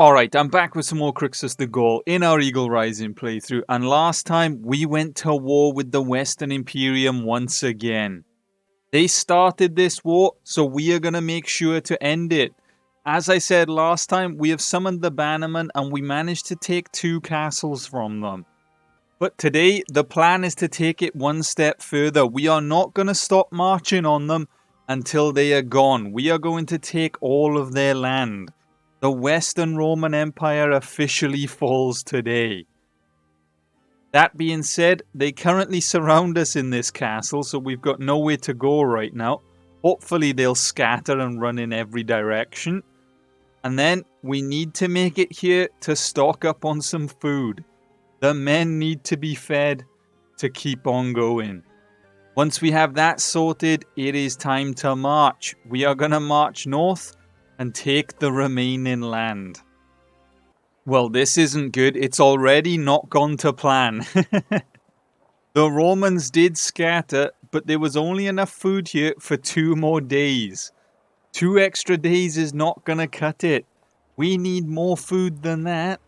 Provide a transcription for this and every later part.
Alright, I'm back with some more Crixus the Gaul in our Eagle Rising playthrough, and last time we went to war with the Western Imperium once again. They started this war, so we are going to make sure to end it. As I said last time, we have summoned the Bannermen and we managed to take 2 castles from them. But today, the plan is to take it one step further. We are not going to stop marching on them until they are gone. We are going to take all of their land. The Western Roman Empire officially falls today. That being said, they currently surround us in this castle, so we've got nowhere to go right now. Hopefully they'll scatter and run in every direction. And then we need to make it here to stock up on some food. The men need to be fed to keep on going. Once we have that sorted, it is time to march. We are going to march north and take the remaining land. Well, this isn't good. It's already not gone to plan. The Romans did scatter, but there was only enough food here for 2 more days. 2 extra days is not going to cut it. We need more food than that.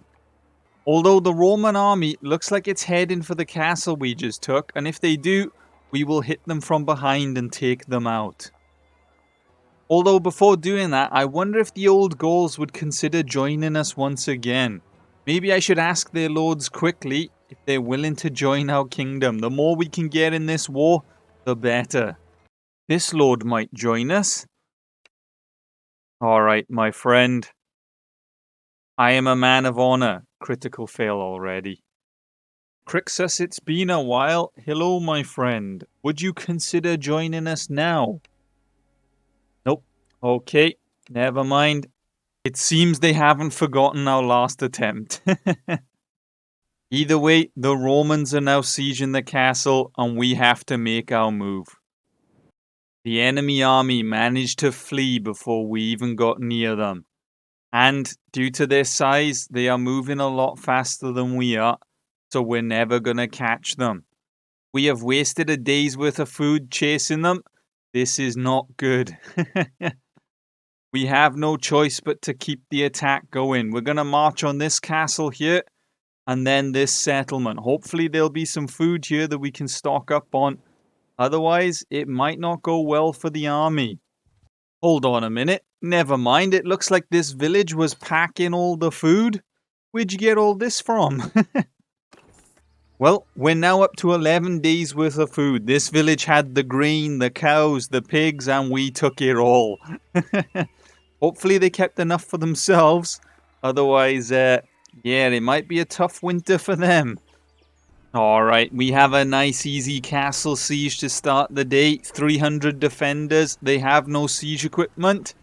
Although the Roman army looks like it's heading for the castle we just took, and if they do, we will hit them from behind and take them out. Although before doing that, I wonder if the old Gauls would consider joining us once again. Maybe I should ask their lords quickly if they're willing to join our kingdom. The more we can get in this war, the better. This lord might join us. Alright, my friend. I am a man of honor. Critical fail already. Crixus, it's been a while. Hello, my friend. Would you consider joining us now? Nope. Okay, never mind. It seems they haven't forgotten our last attempt. Either way, the Romans are now sieging the castle and we have to make our move. The enemy army managed to flee before we even got near them. And due to their size, they are moving a lot faster than we are, so we're never gonna catch them. We have wasted a day's worth of food chasing them. This is not good. We have no choice but to keep the attack going. We're going to march on this castle here and then this settlement. Hopefully there'll be some food here that we can stock up on. Otherwise, it might not go well for the army. Hold on a minute. Never mind. It looks like this village was packing all the food. Where'd you get all this from? Well, we're now up to 11 days worth of food. This village had the grain, the cows, the pigs, and we took it all. Hopefully they kept enough for themselves. Otherwise, yeah, it might be a tough winter for them. Alright, we have a nice easy castle siege to start the day. 300 defenders. They have no siege equipment.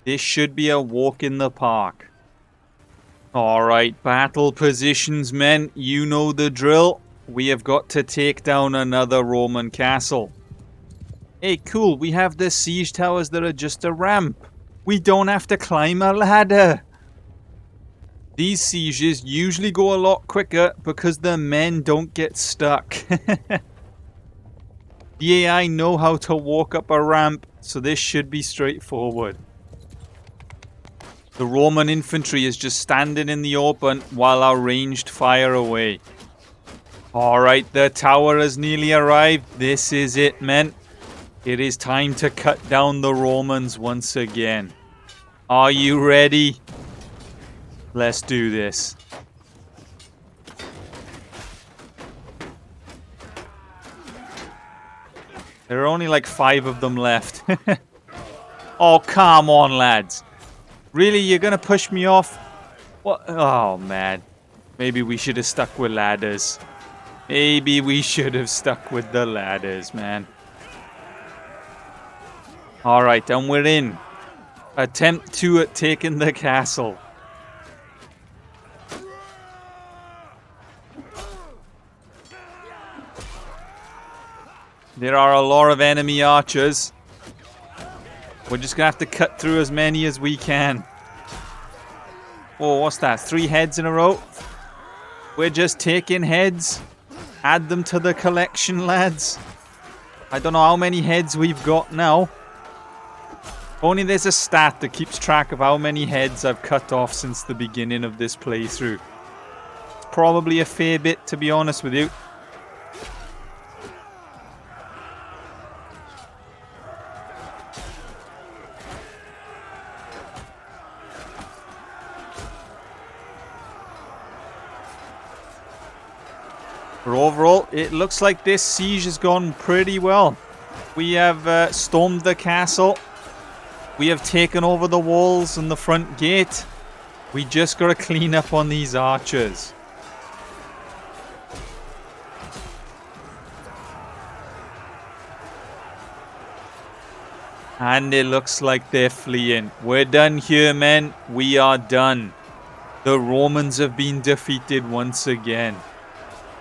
This should be a walk in the park. Alright, battle positions, men. You know the drill. We have got to take down another Roman castle. Hey, cool. We have the siege towers that are just a ramp. We don't have to climb a ladder. These sieges usually go a lot quicker because the men don't get stuck. The AI know how to walk up a ramp, so this should be straightforward. The Roman infantry is just standing in the open while our ranged fire away. Alright, the tower has nearly arrived. This is it, men. It is time to cut down the Romans once again. Are you ready? Let's do this. There are only like 5 of them left. Oh, come on, lads. Really? You're gonna push me off? What? Oh, man. Maybe we should have stuck with ladders. Maybe we should have stuck with the ladders, man. Alright, and we're in. Attempt 2 at taking the castle. There are a lot of enemy archers. We're just going to have to cut through as many as we can. Oh, what's that? 3 heads in a row? We're just taking heads. Add them to the collection, lads. I don't know how many heads we've got now. Only there's a stat that keeps track of how many heads I've cut off since the beginning of this playthrough. It's probably a fair bit, to be honest with you. But overall, it looks like this siege has gone pretty well. We have stormed the castle. We have taken over the walls and the front gate. We just got to clean up on these archers. And it looks like they're fleeing. We're done here, men. We are done. The Romans have been defeated once again.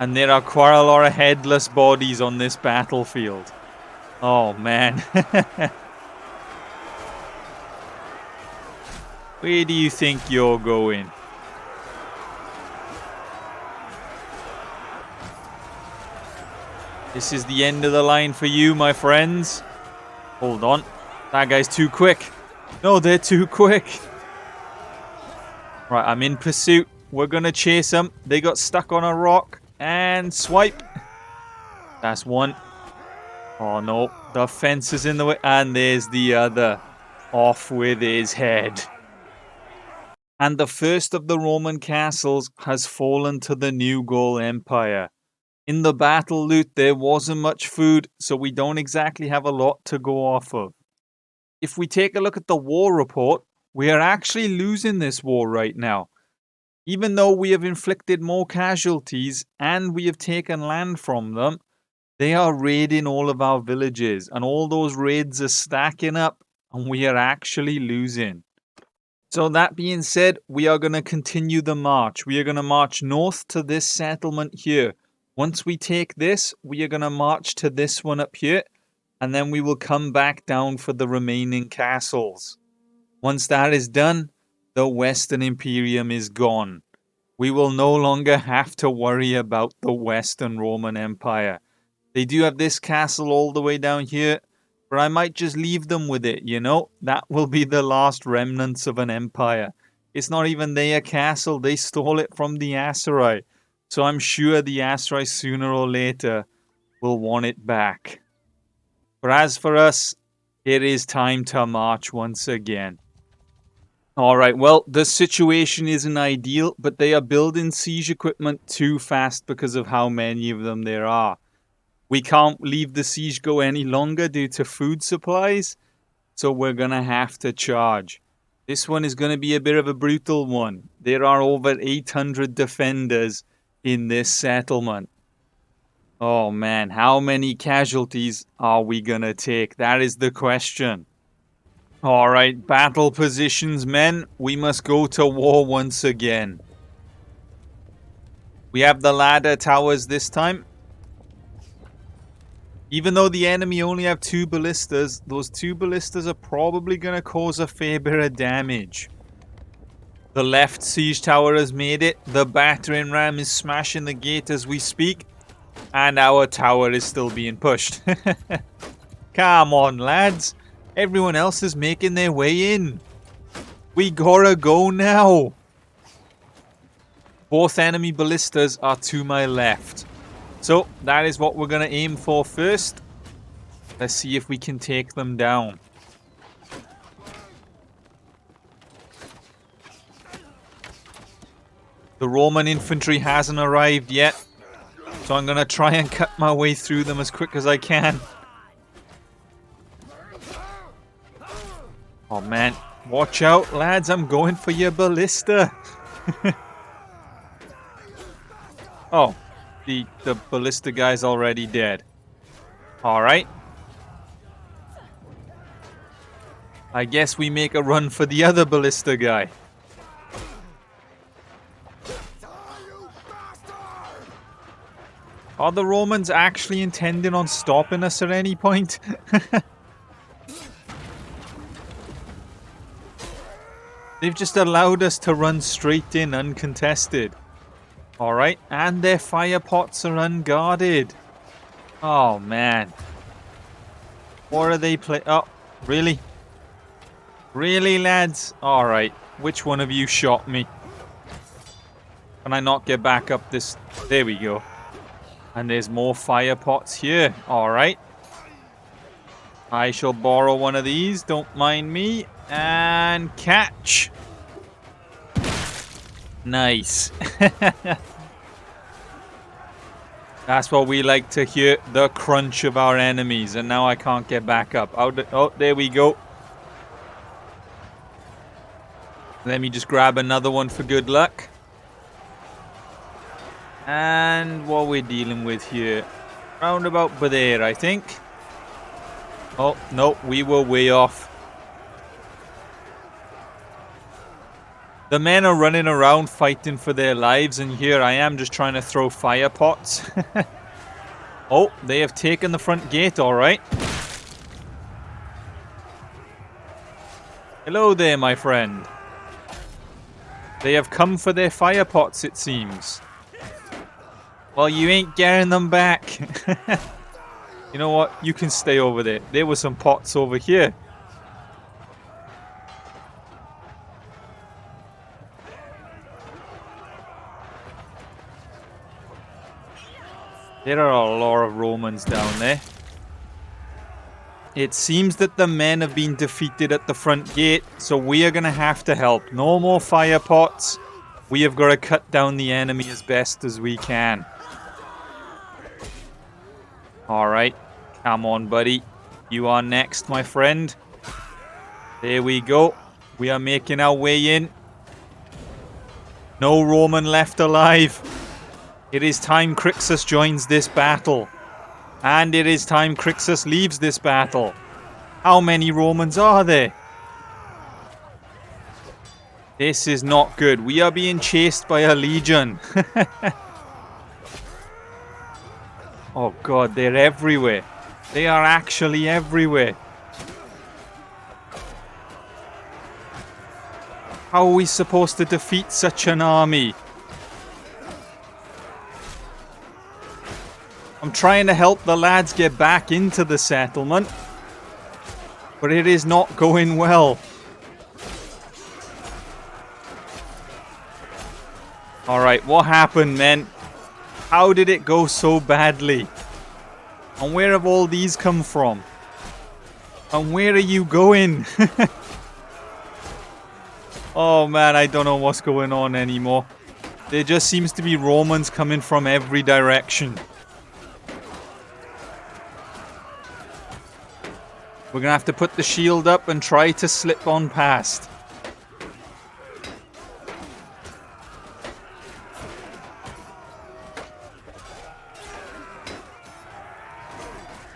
And there are quite a lot of headless bodies on this battlefield. Oh, man. Where do you think you're going? This is the end of the line for you, my friends. Hold on. That guy's too quick. No, they're too quick. Right, I'm in pursuit. We're going to chase them. They got stuck on a rock. And swipe. That's one. Oh, no. The fence is in the way. And there's the other. Off with his head. And the first of the Roman castles has fallen to the New Gaul Empire. In the battle loot, there wasn't much food, so we don't exactly have a lot to go off of. If we take a look at the war report, we are actually losing this war right now. Even though we have inflicted more casualties and we have taken land from them, they are raiding all of our villages, and all those raids are stacking up, and we are actually losing. So that being said, we are going to continue the march. We are going to march north to this settlement here. Once we take this, we are going to march to this one up here, and then we will come back down for the remaining castles. Once that is done, the Western Imperium is gone. We will no longer have to worry about the Western Roman Empire. They do have this castle all the way down here, but I might just leave them with it, you know? That will be the last remnants of an empire. It's not even their castle, they stole it from the Aserai. So I'm sure the Aserai sooner or later will want it back. But as for us, it is time to march once again. Alright, well, the situation isn't ideal, but they are building siege equipment too fast because of how many of them there are. We can't leave the siege go any longer due to food supplies, so we're going to have to charge. This one is going to be a bit of a brutal one. There are over 800 defenders in this settlement. Oh man, how many casualties are we going to take? That is the question. Alright, battle positions, men. We must go to war once again. We have the ladder towers this time. Even though the enemy only have 2 ballistas, those 2 ballistas are probably going to cause a fair bit of damage. The left siege tower has made it. The battering ram is smashing the gate as we speak. And our tower is still being pushed. Come on, lads. Everyone else is making their way in. We gotta go now. Both enemy ballistas are to my left. So, that is what we're going to aim for first. Let's see if we can take them down. The Roman infantry hasn't arrived yet. So I'm going to try and cut my way through them as quick as I can. Oh man, watch out lads, I'm going for your ballista. Oh, the ballista guy's already dead. Alright. I guess we make a run for the other ballista guy. Are the Romans actually intending on stopping us at any point? They've just allowed us to run straight in uncontested. Alright, and their fire pots are unguarded. Oh man. What are they Oh, really? Really, lads? Alright. Which one of you shot me? Can I not get back up this... There we go. And there's more fire pots here. Alright. I shall borrow one of these. Don't mind me. And catch. Nice. That's what we like to hear. The crunch of our enemies. And now I can't get back up. Oh, there we go. Let me just grab another one for good luck. And what we're dealing with here. Roundabout by there, I think. Oh, no, we were way off. The men are running around fighting for their lives, and here I am just trying to throw fire pots. Oh, they have taken the front gate, alright. Hello there, my friend. They have come for their fire pots, it seems. Well, you ain't getting them back. You know what? You can stay over there. There were some pots over here. There are a lot of Romans down there. It seems that the men have been defeated at the front gate, so we are going to have to help. No more fire pots. We have got to cut down the enemy as best as we can. Alright. Come on, buddy. You are next, my friend. There we go. We are making our way in. No Roman left alive. It is time Crixus joins this battle. And it is time Crixus leaves this battle. How many Romans are there? This is not good. We are being chased by a legion. Oh god, they're everywhere. They are actually everywhere. How are we supposed to defeat such an army? I'm trying to help the lads get back into the settlement, but it is not going well. Alright, what happened, men? How did it go so badly? And where have all these come from? And where are you going? Oh man, I don't know what's going on anymore. There just seems to be Romans coming from every direction. We're gonna have to put the shield up and try to slip on past.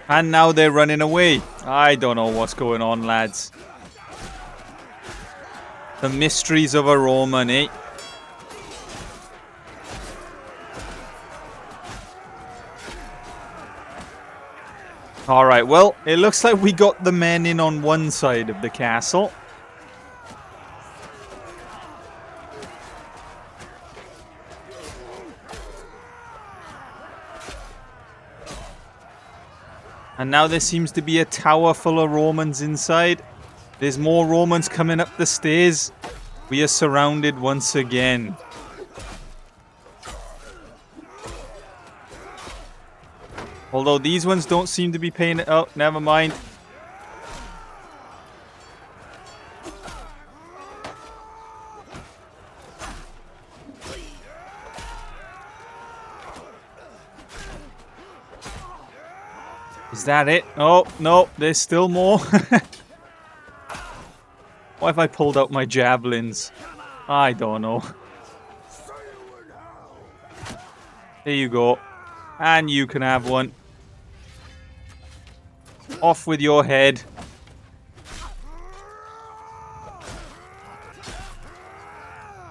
And now they're running away. I don't know what's going on, lads. The mysteries of a Roman, eh? Alright, well, it looks like we got the men in on one side of the castle. And now there seems to be a tower full of Romans inside. There's more Romans coming up the stairs. We are surrounded once again. Although these ones don't seem to be paying it. Oh, never mind. Is that it? Oh, no, there's still more. What if I pulled out my javelins? I don't know. There you go. And you can have one. Off with your head.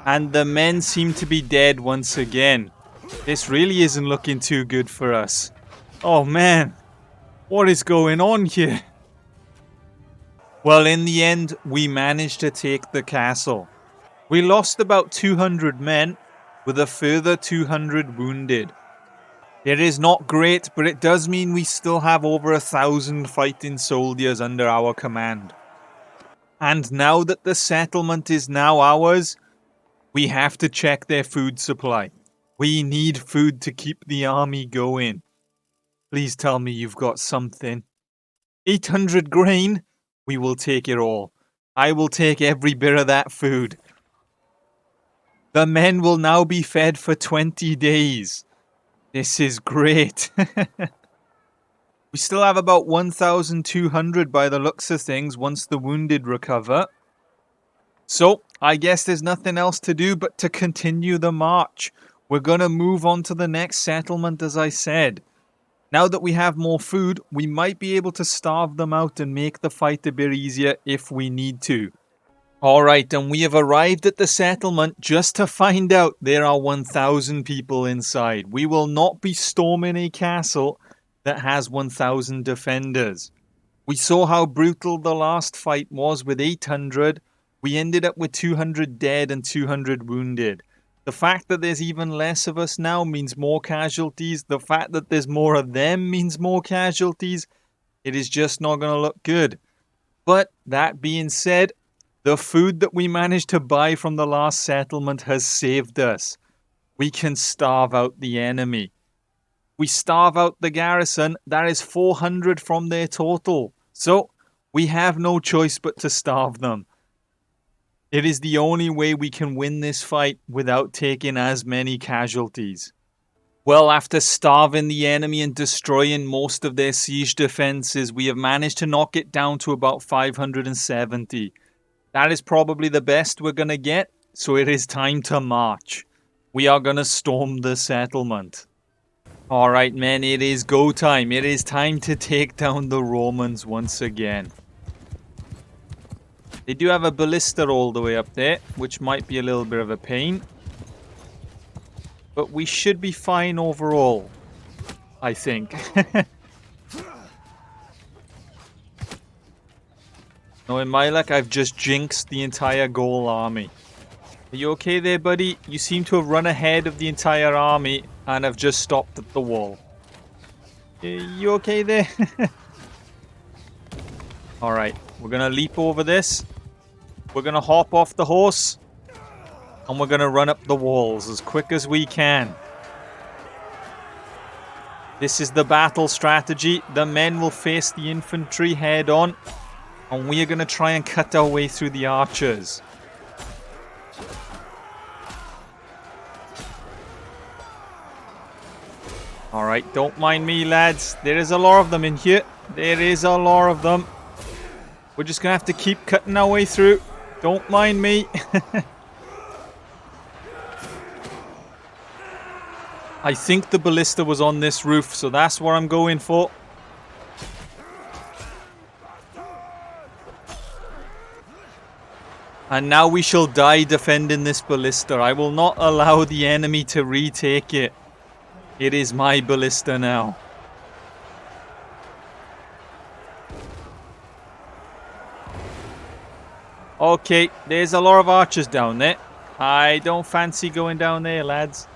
And the men seem to be dead once again. This really isn't looking too good for us. Oh man. What is going on here? Well, in the end, we managed to take the castle. We lost about 200 men, with a further 200 wounded. It is not great, but it does mean we still have over 1,000 fighting soldiers under our command. And now that the settlement is now ours, we have to check their food supply. We need food to keep the army going. Please tell me you've got something. 800 grain? We will take it all. I will take every bit of that food. The men will now be fed for 20 days. This is great. We still have about 1,200 by the looks of things once the wounded recover. So, I guess there's nothing else to do but to continue the march. We're going to move on to the next settlement, as I said. Now that we have more food, we might be able to starve them out and make the fight a bit easier if we need to. Alright, and we have arrived at the settlement just to find out there are 1,000 people inside. We will not be storming a castle that has 1,000 defenders. We saw how brutal the last fight was with 800. We ended up with 200 dead and 200 wounded. The fact that there's even less of us now means more casualties. The fact that there's more of them means more casualties. It is just not going to look good. But that being said, the food that we managed to buy from the last settlement has saved us. We can starve out the enemy. We starve out the garrison, that is 400 from their total. So, we have no choice but to starve them. It is the only way we can win this fight without taking as many casualties. Well, after starving the enemy and destroying most of their siege defenses, we have managed to knock it down to about 570. That is probably the best we're going to get, so it is time to march. We are going to storm the settlement. Alright men, it is go time. It is time to take down the Romans once again. They do have a ballista all the way up there, which might be a little bit of a pain. But we should be fine overall, I think. No, in my luck, I've just jinxed the entire Gaul army. Are you okay there, buddy? You seem to have run ahead of the entire army and have just stopped at the wall. You okay there? Alright, we're going to leap over this. We're going to hop off the horse. And we're going to run up the walls as quick as we can. This is the battle strategy. The men will face the infantry head on. And we are going to try and cut our way through the archers. Alright, don't mind me, lads. There is a lot of them in here. There is a lot of them. We're just going to have to keep cutting our way through. Don't mind me. I think the ballista was on this roof, so that's what I'm going for. And now we shall die defending this ballista. I will not allow the enemy to retake it. It is my ballista now. Okay, there's a lot of archers down there. I don't fancy going down there, lads.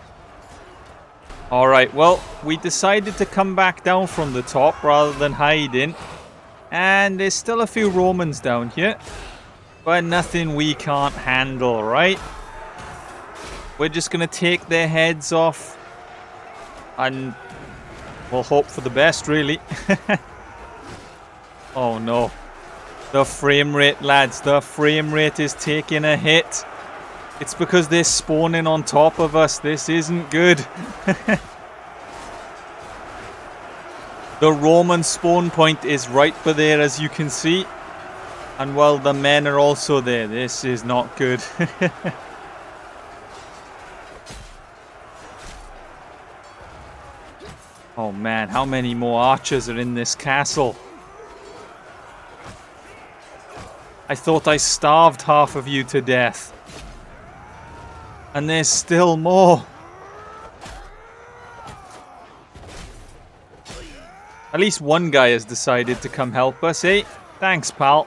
Alright, well, we decided to come back down from the top rather than hiding. And there's still a few Romans down here. But nothing we can't handle, right? We're just going to take their heads off. And we'll hope for the best, really. Oh, no. The frame rate, lads. The frame rate is taking a hit. It's because they're spawning on top of us. This isn't good. The Roman spawn point is right for there, as you can see. And well, the men are also there. This is not good. Oh man, how many more archers are in this castle? I thought I starved half of you to death. And there's still more. At least one guy has decided to come help us, eh? Thanks, pal.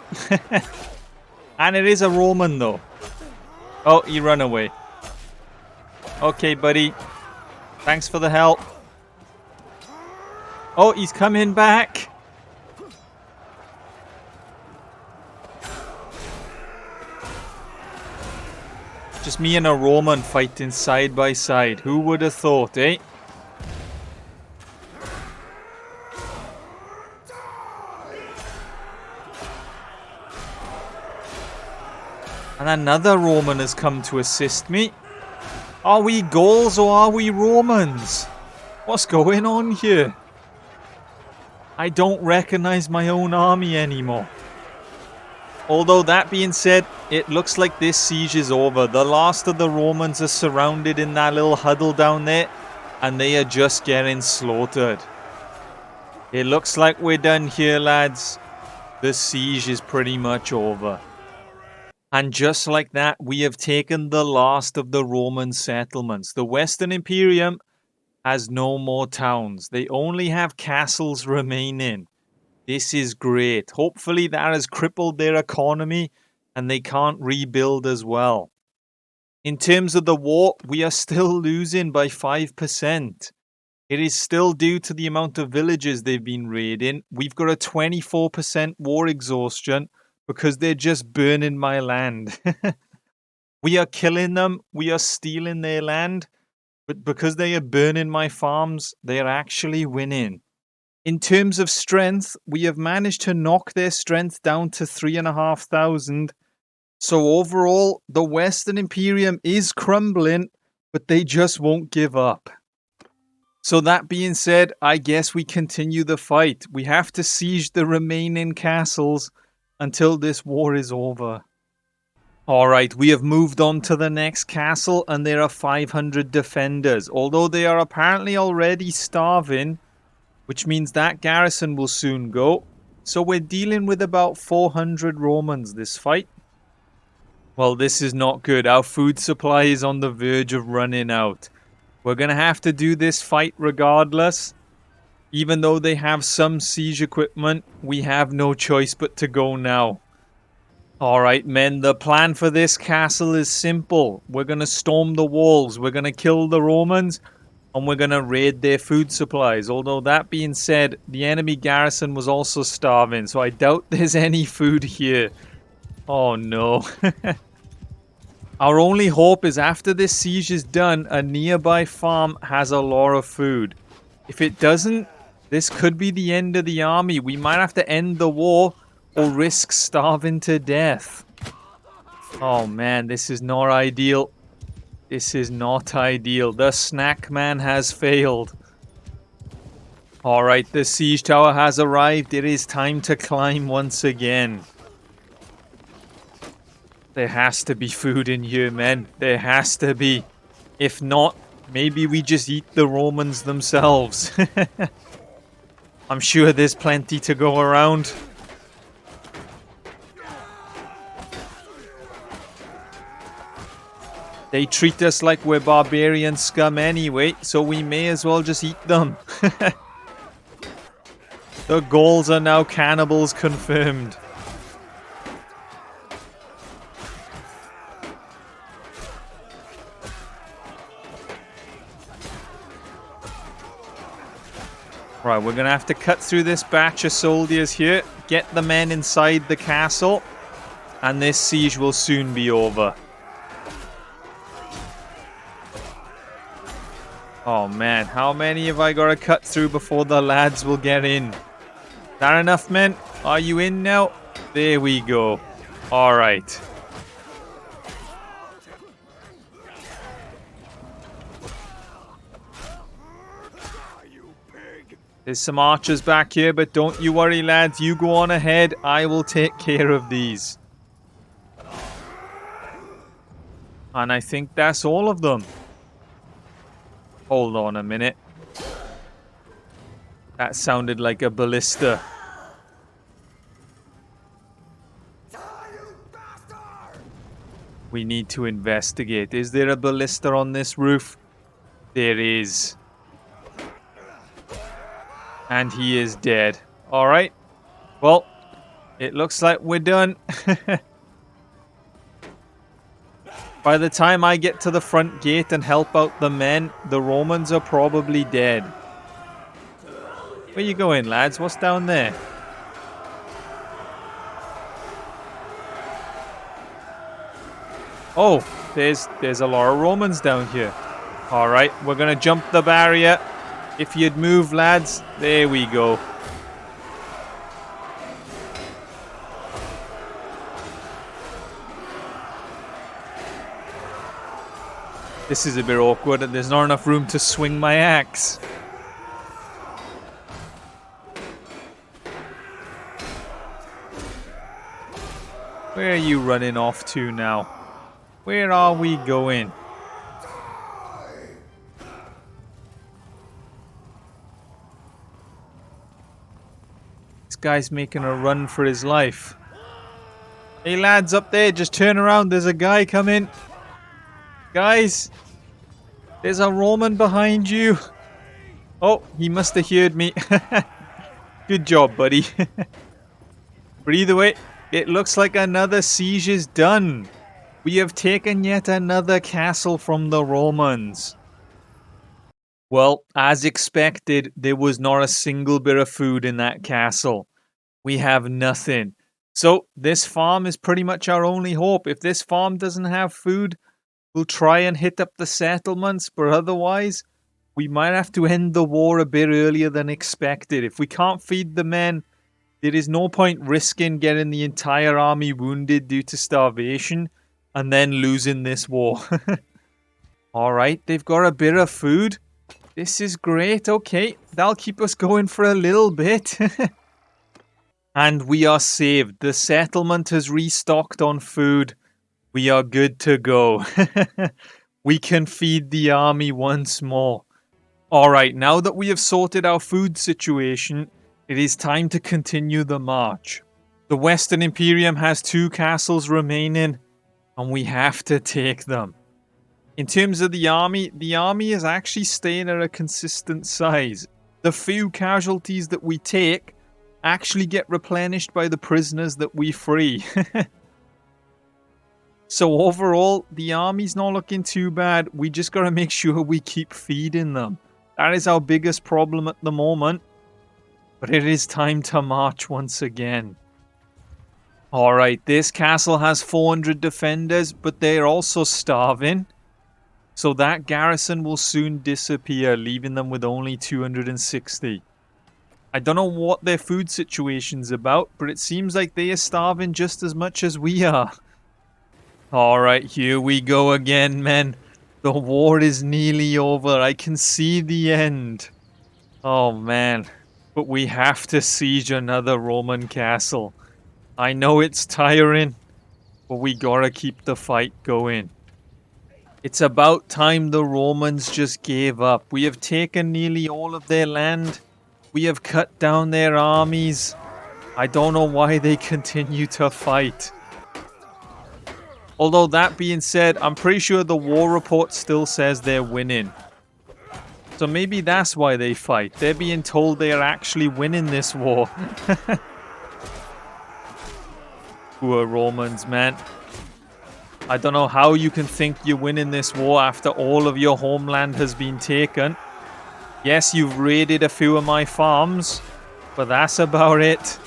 And it is a Roman, though. Oh, he ran away. Okay, buddy. Thanks for the help. Oh, he's coming back. Just me and a Roman fighting side by side. Who would have thought, eh? And another Roman has come to assist me. Are we Gauls or are we Romans? What's going on here? I don't recognize my own army anymore. Although that being said, it looks like this siege is over. The last of the Romans are surrounded in that little huddle down there, and they are just getting slaughtered. It looks like we're done here, lads. The siege is pretty much over. And just like that, we have taken the last of the Roman settlements. The Western Imperium has no more towns. They only have castles remaining. This is great. Hopefully that has crippled their economy and they can't rebuild as well. In terms of the war, we are still losing by 5%. It is still due to the amount of villages they've been raiding. We've got a 24% war exhaustion because they're just burning my land. We are killing them. We are stealing their land. But because they are burning my farms, they are actually winning. In terms of strength, we have managed to knock their strength down to 3,500. So overall, the Western Imperium is crumbling, but they just won't give up. So that being said, I guess we continue the fight. We have to siege the remaining castles until this war is over. Alright, we have moved on to the next castle and there are 500 defenders. Although they are apparently already starving, which means that garrison will soon go. So we're dealing with about 400 Romans this fight. Well, this is not good. Our food supply is on the verge of running out. We're going to have to do this fight regardless. Even though they have some siege equipment, we have no choice but to go now. Alright men, the plan for this castle is simple. We're going to storm the walls, we're going to kill the Romans, and we're going to raid their food supplies. Although that being said, the enemy garrison was also starving, so I doubt there's any food here. Oh no. Our only hope is after this siege is done, a nearby farm has a lot of food. If it doesn't, this could be the end of the army. We might have to end the war or risk starving to death. Oh man, this is not ideal. This is not ideal. The snack man has failed. Alright, the siege tower has arrived. It is time to climb once again. There has to be food in here, men. There has to be. If not, maybe we just eat the Romans themselves. I'm sure there's plenty to go around. They treat us like we're barbarian scum anyway, so we may as well just eat them. The Gauls are now cannibals confirmed. Right, we're going to have to cut through this batch of soldiers here, get the men inside the castle, and this siege will soon be over. Oh man, how many have I got to cut through before the lads will get in? Is that enough, men? Are you in now? There we go. Alright. There's some archers back here, but don't you worry, lads. You go on ahead. I will take care of these. And I think that's all of them. Hold on a minute. That sounded like a ballista. We need to investigate. Is there a ballista on this roof? There is. And he is dead. Alright. Well, it looks like we're done. By the time I get to the front gate and help out the men, the Romans are probably dead. Where you going, lads? What's down there? Oh, there's a lot of Romans down here. Alright, we're gonna jump the barrier. If you'd move, lads. There we go. This is a bit awkward and there's not enough room to swing my axe. Where are you running off to now? Where are we going? This guy's making a run for his life. Hey lads up there, just turn around. There's a guy coming. Guys, there's a Roman behind you. Oh, he must have heard me. Good job, buddy. But either way, it looks like another siege is done. We have taken yet another castle from the Romans. Well, as expected, there was not a single bit of food in that castle. We have nothing. So this farm is pretty much our only hope. If this farm doesn't have food, we'll try and hit up the settlements, but otherwise, we might have to end the war a bit earlier than expected. If we can't feed the men, there is no point risking getting the entire army wounded due to starvation and then losing this war. Alright, they've got a bit of food. This is great. Okay, that'll keep us going for a little bit. And we are saved. The settlement has restocked on food. We are good to go. We can feed the army once more. Alright, now that we have sorted our food situation, it is time to continue the march. The Western Imperium has 2 castles remaining, and we have to take them. In terms of the army is actually staying at a consistent size. The few casualties that we take actually get replenished by the prisoners that we free. So overall, the army's not looking too bad. We just gotta make sure we keep feeding them. That is our biggest problem at the moment. But it is time to march once again. Alright, this castle has 400 defenders, but they're also starving. So that garrison will soon disappear, leaving them with only 260. I don't know what their food situation's about, but it seems like they are starving just as much as we are. Alright, here we go again, men. The war is nearly over. I can see the end. Oh, man. But we have to siege another Roman castle. I know it's tiring, but we gotta keep the fight going. It's about time the Romans just gave up. We have taken nearly all of their land. We have cut down their armies. I don't know why they continue to fight. Although that being said, I'm pretty sure the war report still says they're winning. So maybe that's why they fight. They're being told they are actually winning this war. Poor Romans, man. I don't know how you can think you're winning this war after all of your homeland has been taken. Yes, you've raided a few of my farms, but that's about it.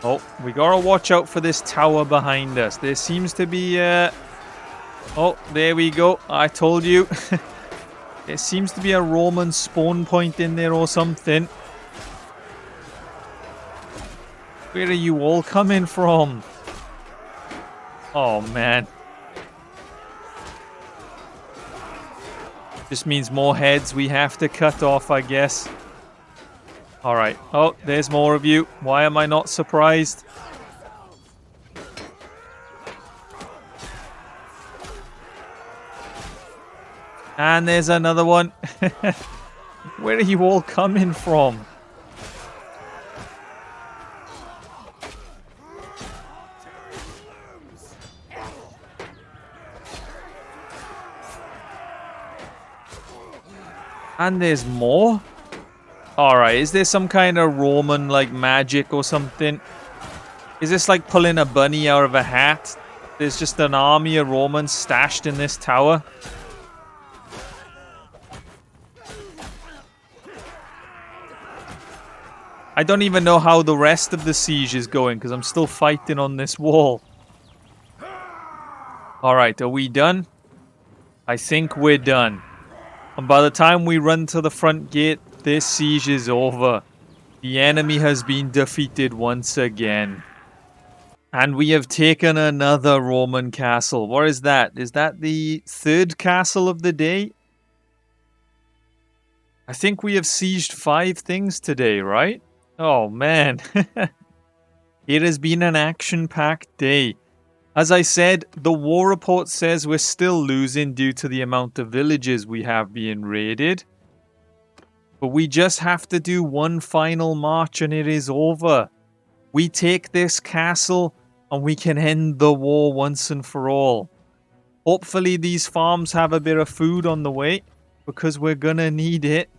Oh, we gotta watch out for this tower behind us. There seems to be, oh, there we go. I told you. There seems to be a Roman spawn point in there or something. Where are you all coming from? Oh, man. Just means more heads we have to cut off, I guess. Alright. Oh, there's more of you. Why am I not surprised? And there's another one. Where are you all coming from? And there's more? Alright, is there some kind of Roman, like, magic or something? Is this like pulling a bunny out of a hat? there's just an army of Romans stashed in this tower. I don't even know how the rest of the siege is going because I'm still fighting on this wall. Alright, are we done? I think we're done. And by the time we run to the front gate, this siege is over. The enemy has been defeated once again. And we have taken another Roman castle. What is that? Is that the third castle of the day? I think we have sieged 5 things today, right? Oh man. It has been an action-packed day. As I said, the war report says we're still losing due to the amount of villages we have being raided. But we just have to do one final march and it is over. We take this castle and we can end the war once and for all. Hopefully these farms have a bit of food on the way because we're gonna need it.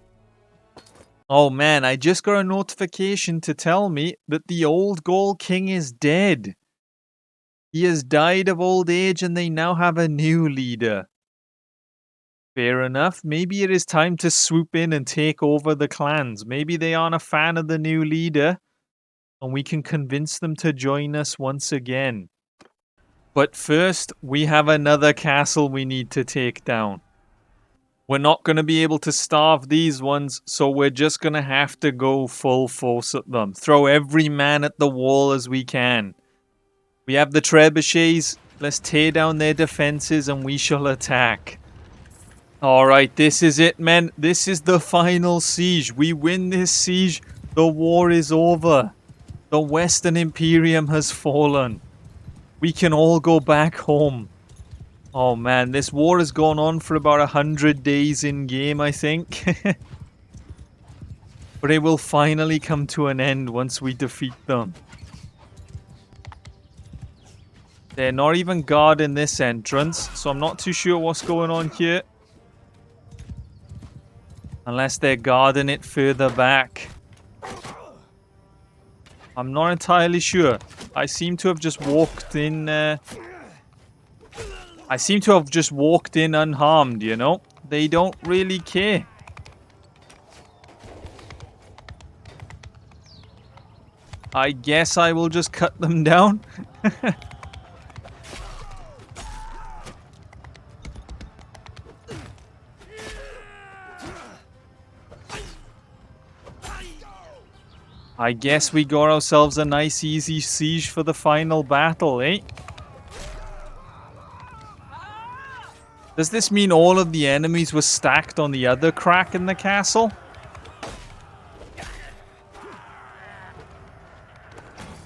Oh man, I just got a notification to tell me that the old Gaul king is dead. He has died of old age and they now have a new leader. Fair enough. Maybe it is time to swoop in and take over the clans. Maybe they aren't a fan of the new leader and we can convince them to join us once again. But first, we have another castle we need to take down. We're not going to be able to starve these ones, so we're just going to have to go full force at them. Throw every man at the wall as we can. We have the trebuchets. Let's tear down their defenses and we shall attack. Alright, this is it, men. This is the final siege. We win this siege. The war is over. The Western Imperium has fallen. We can all go back home. Oh man, this war has gone on for about 100 days in game, I think. But it will finally come to an end once we defeat them. They're not even guarding this entrance, so I'm not too sure what's going on here. Unless they're guarding it further back. I'm not entirely sure. I seem to have just walked in... I seem to have just walked in unharmed, you know? They don't really care. I guess I will just cut them down. I guess we got ourselves a nice easy siege for the final battle, eh? Does this mean all of the enemies were stacked on the other crack in the castle?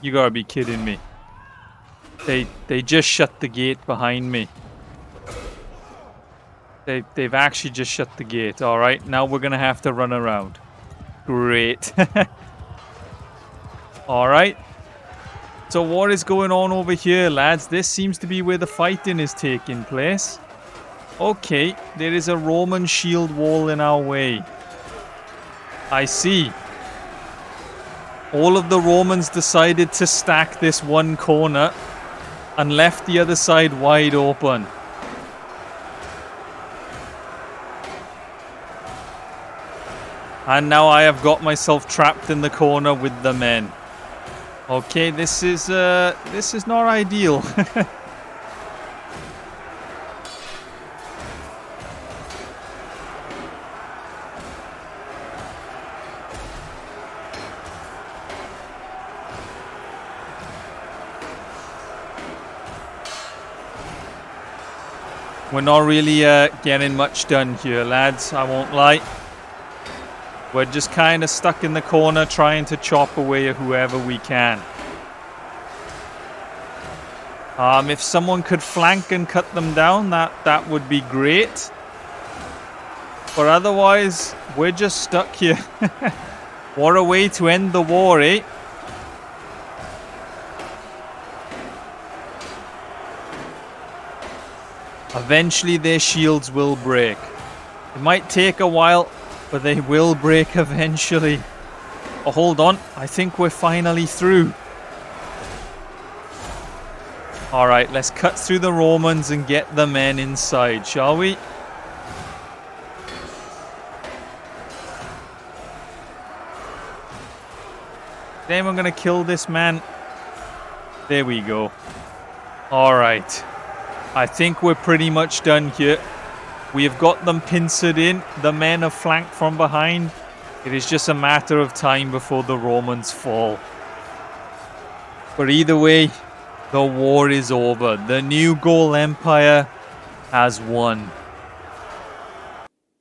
You gotta be kidding me. They just shut the gate behind me. They've actually just shut the gate. Alright, now we're gonna have to run around. Great. Alright. So what is going on over here, lads? This seems to be where the fighting is taking place. Okay, there is a Roman shield wall in our way. I see. All of the Romans decided to stack this one corner and left the other side wide open. And now I have got myself trapped in the corner with the men. Okay, this is not ideal. We're not really getting much done here, lads, I won't lie. We're just kind of stuck in the corner trying to chop away at whoever we can. If someone could flank and cut them down, that would be great. But otherwise, we're just stuck here. What a way to end the war, eh? Eventually their shields will break. It might take a while, but they will break eventually. Oh, hold on. I think we're finally through. Alright, let's cut through the Romans and get the men inside, shall we? Then we're gonna kill this man. There we go. Alright. I think we're pretty much done here. We have got them pincered in. The men are flanked from behind. It is just a matter of time before the Romans fall. But either way, the war is over. The new Gaul Empire has won.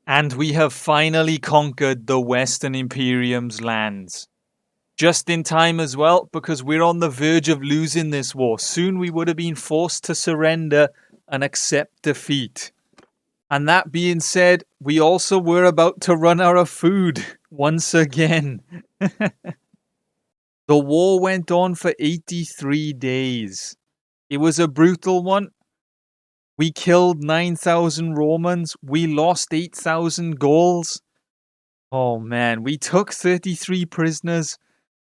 And we have finally conquered the Western Imperium's lands. Just in time as well, because we're on the verge of losing this war. Soon we would have been forced to surrender and accept defeat. And that being said, we also were about to run out of food once again. The war went on for 83 days. It was a brutal one. We killed 9,000 Romans. We lost 8,000 Gauls. Oh man, we took 33 prisoners.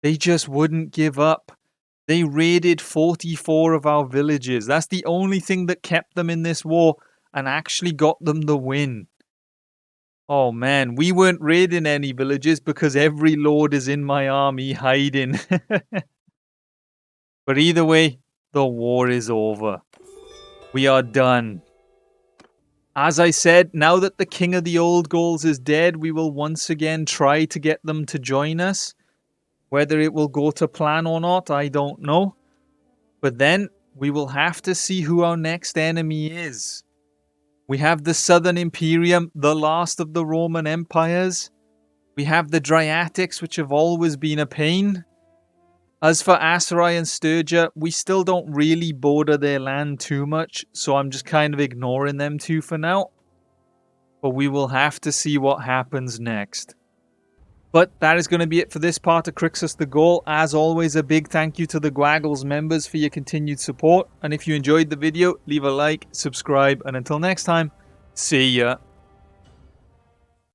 They just wouldn't give up. They raided 44 of our villages. That's the only thing that kept them in this war and actually got them the win. Oh man, we weren't raiding any villages because every lord is in my army hiding. But either way, the war is over. We are done. As I said, now that the king of the old Gauls is dead, we will once again try to get them to join us. Whether it will go to plan or not, I don't know. But then we will have to see who our next enemy is. We have the Southern Imperium, the last of the Roman empires. We have the Dryatics, which have always been a pain. As for Asarai and Sturgia, we still don't really border their land too much, so I'm just kind of ignoring them two for now. But we will have to see what happens next. But that is going to be it for this part of Crixus the Gaul. As always, a big thank you to the Gwaggles members for your continued support. And if you enjoyed the video, leave a like, subscribe, and until next time, see ya.